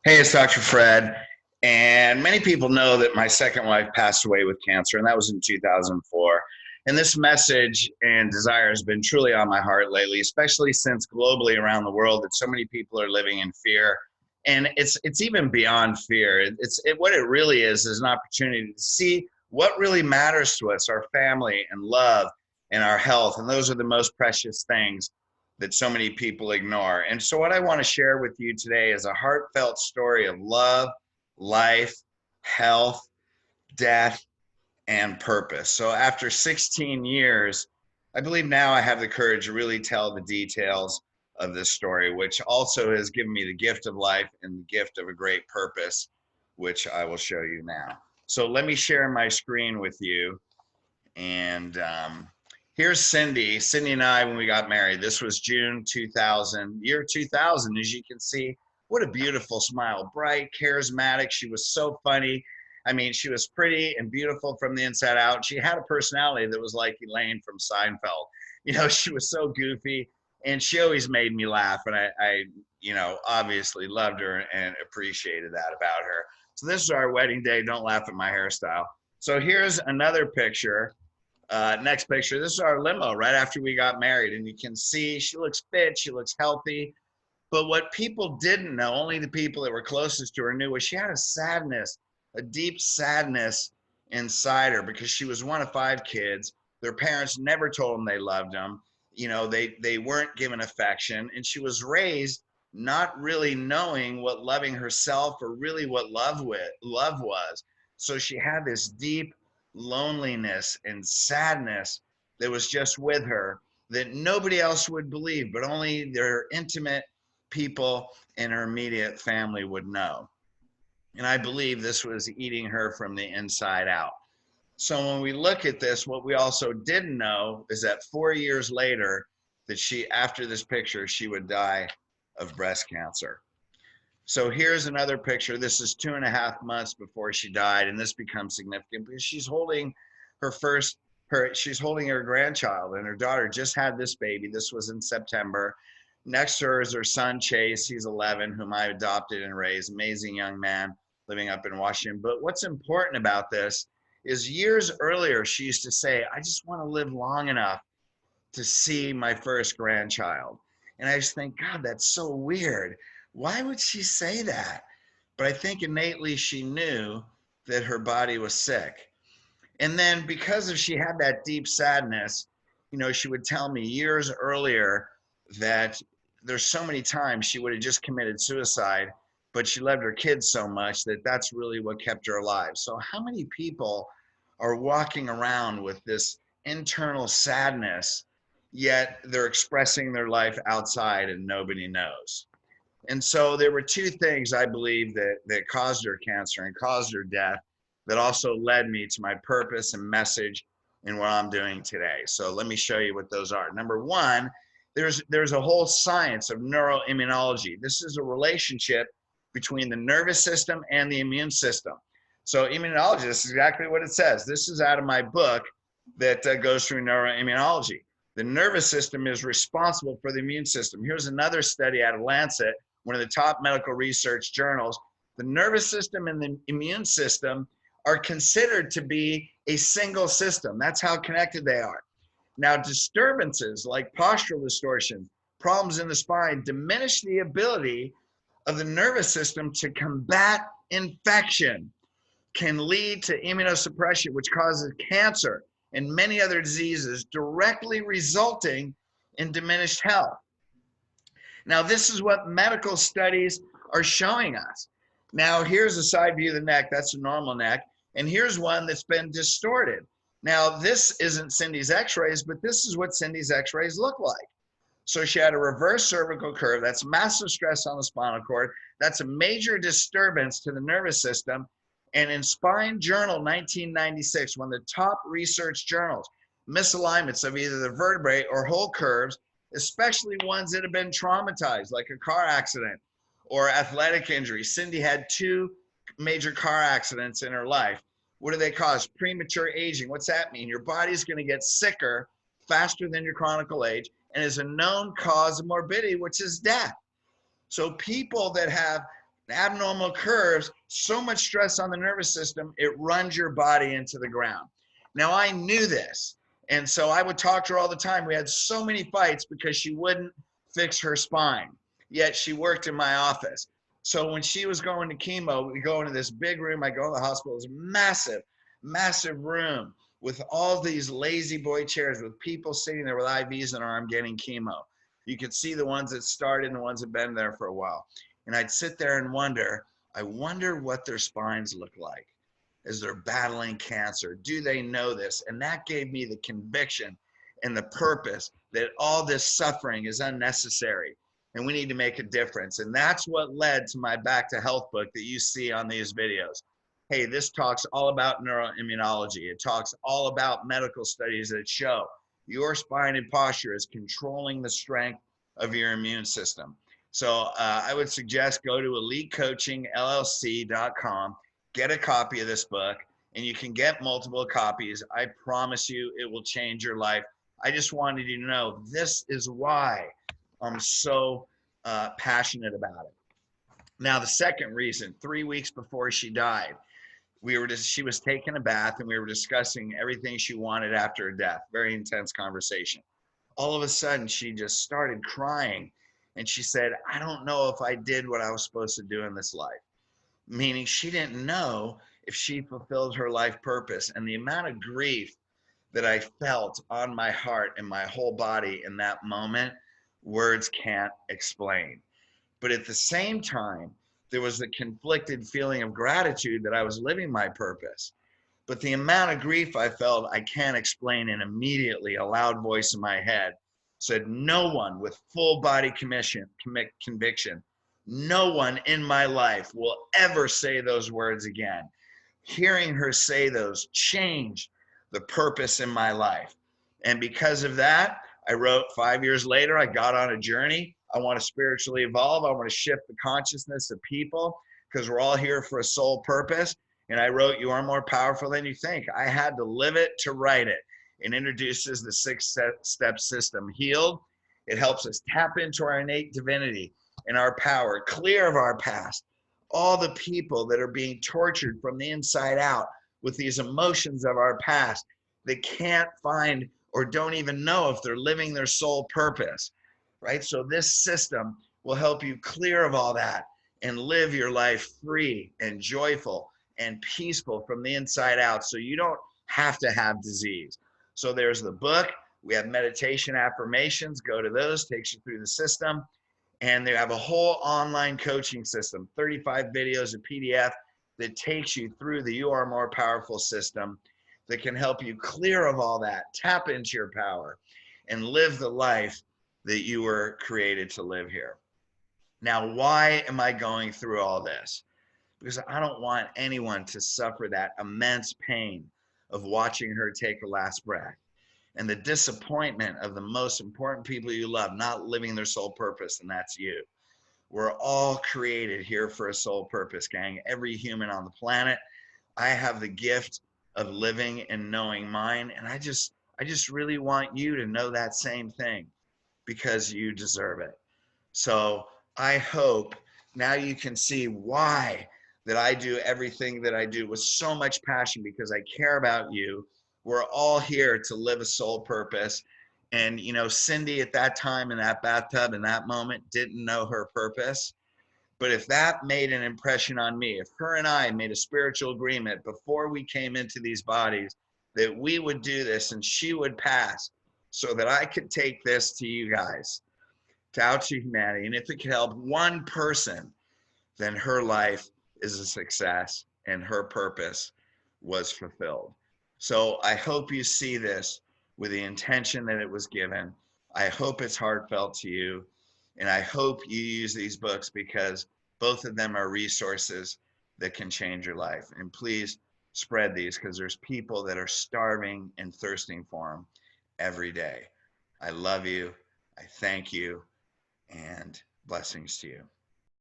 Hey, it's Dr. Fred. And many people know that my second wife passed away with cancer, and that was in 2004. And this message and desire has been truly on my heart lately, especially since globally around the world that so many people are living in fear. And it's even beyond fear. What it really is an opportunity to see what really matters to us, our family and love and our health. And those are the most precious things that so many people ignore. And so, what I want to share with you today is a heartfelt story of love, life, health, death, and purpose. So, after 16 years, I believe now I have the courage to really tell the details of this story, which also has given me the gift of life and the gift of a great purpose, which I will show you now. So, let me share my screen with you. And here's Cindy. Cindy and I, when we got married, this was June 2000, year 2000. As you can see, what a beautiful smile, bright, charismatic. She was so funny. I mean, she was pretty and beautiful from the inside out. She had a personality that was like Elaine from Seinfeld. She was so goofy, and she always made me laugh. And I obviously loved her and appreciated that about her. So this is our wedding day. Don't laugh at my hairstyle. So here's another picture. Next picture. This is our limo right after we got married, and you can see she looks fit, she looks healthy. But what people didn't know, only the people that were closest to her knew, was she had a sadness, a deep sadness inside her because she was one of five kids. Their parents never told them they loved them. They weren't given affection, and she was raised not really knowing what loving herself or really what love was. So she had this deep loneliness and sadness that was just with her that nobody else would believe, but only their intimate people in her immediate family would know. And I believe this was eating her from the inside out. So when we look at this, what we also didn't know is that 4 years later, that after this picture, she would die of breast cancer. So here's another picture. This is 2.5 months before she died, and this becomes significant because she's holding her first she's holding her grandchild, and her daughter just had this baby. This was in September. Next to her is her son Chase. He's 11, whom I adopted and raised. Amazing young man living up in Washington. But what's important about this is years earlier she used to say, "I just want to live long enough to see my first grandchild." And I just think, God, that's so weird. Why would she say that? But I think innately she knew that her body was sick. And then because of she had that deep sadness, she would tell me years earlier that there's so many times she would have just committed suicide, but she loved her kids so much that that's really what kept her alive. So how many people are walking around with this internal sadness, yet they're expressing their life outside and nobody knows? And so there were two things I believe that caused her cancer and caused her death that also led me to my purpose and message in what I'm doing today. So let me show you what those are. Number one, there's a whole science of neuroimmunology. This is a relationship between the nervous system and the immune system. So immunology, this is exactly what it says. This is out of my book that goes through neuroimmunology. The nervous system is responsible for the immune system. Here's another study out of Lancet, one of the top medical research journals. The nervous system and the immune system are considered to be a single system. That's how connected they are. Now, disturbances like postural distortions, problems in the spine, diminish the ability of the nervous system to combat infection, can lead to immunosuppression, which causes cancer and many other diseases, directly resulting in diminished health. Now, this is what medical studies are showing us. Now, here's a side view of the neck. That's a normal neck. And here's one that's been distorted. Now, this isn't Cindy's x-rays, but this is what Cindy's x-rays look like. So she had a reverse cervical curve. That's massive stress on the spinal cord. That's a major disturbance to the nervous system. And in Spine Journal 1996, one of the top research journals, misalignments of either the vertebrae or whole curves, especially ones that have been traumatized, like a car accident or athletic injury. Cindy had two major car accidents in her life. What do they cause? Premature aging. What's that mean? Your body's going to get sicker faster than your chronic age, and is a known cause of morbidity, which is death. So people that have abnormal curves, so much stress on the nervous system, it runs your body into the ground. Now, I knew this. And so I would talk to her all the time. We had so many fights because she wouldn't fix her spine, yet she worked in my office. So when she was going to chemo, we go into this big room. I go to the hospital. It's massive, massive room with all these lazy boy chairs with people sitting there with IVs in their arm getting chemo. You could see the ones that started and the ones that have been there for a while. And I'd sit there and I wonder what their spines look like as they're battling cancer. Do they know this? And that gave me the conviction and the purpose that all this suffering is unnecessary and we need to make a difference. And that's what led to my Back to Health book that you see on these videos. Hey, this talks all about neuroimmunology. It talks all about medical studies that show your spine and posture is controlling the strength of your immune system. So I would suggest go to elitecoachingllc.com, get a copy of this book, and you can get multiple copies. I promise you it will change your life. I just wanted you to know this is why I'm so passionate about it. Now, the second reason, 3 weeks before she died, she was taking a bath and we were discussing everything she wanted after her death. Very intense conversation. All of a sudden, she just started crying. And she said, I don't know if I did what I was supposed to do in this life. Meaning she didn't know if she fulfilled her life purpose. And the amount of grief that I felt on my heart and my whole body in that moment, words can't explain. But at the same time, there was a conflicted feeling of gratitude that I was living my purpose. But the amount of grief I felt, I can't explain. And immediately a loud voice in my head said, no one with full body conviction, no one in my life will ever say those words again. Hearing her say those changed the purpose in my life. And because of that, I wrote 5 years later, I got on a journey. I want to spiritually evolve. I want to shift the consciousness of people because we're all here for a soul purpose. And I wrote, You Are More Powerful Than You Think. I had to live it to write it. It introduces the 6-step system. Healed, it helps us tap into our innate divinity and our power, clear of our past. All the people that are being tortured from the inside out with these emotions of our past that can't find or don't even know if they're living their soul purpose, right? So this system will help you clear of all that and live your life free and joyful and peaceful from the inside out, so you don't have to have disease. So there's the book. We have meditation affirmations. Go to those, takes you through the system. And they have a whole online coaching system, 35 videos, a PDF that takes you through the You Are More Powerful system that can help you clear of all that, tap into your power, and live the life that you were created to live here. Now, why am I going through all this? Because I don't want anyone to suffer that immense pain of watching her take her last breath and the disappointment of the most important people you love not living their soul purpose, and that's you. We're all created here for a soul purpose, gang. Every human on the planet. I have the gift of living and knowing mine, and I just really want you to know that same thing because you deserve it. So I hope now you can see why that I do everything that I do with so much passion, because I care about you. We're all here to live a soul purpose. And, you know, Cindy at that time in that bathtub in that moment didn't know her purpose. But if that made an impression on me, if her and I made a spiritual agreement before we came into these bodies that we would do this and she would pass so that I could take this to you guys, out to humanity. And if it could help one person, then her life is a success and her purpose was fulfilled. So I hope you see this with the intention that it was given. I hope it's heartfelt to you. And I hope you use these books because both of them are resources that can change your life. And please spread these because there's people that are starving and thirsting for them every day. I love you. I thank you. And blessings to you.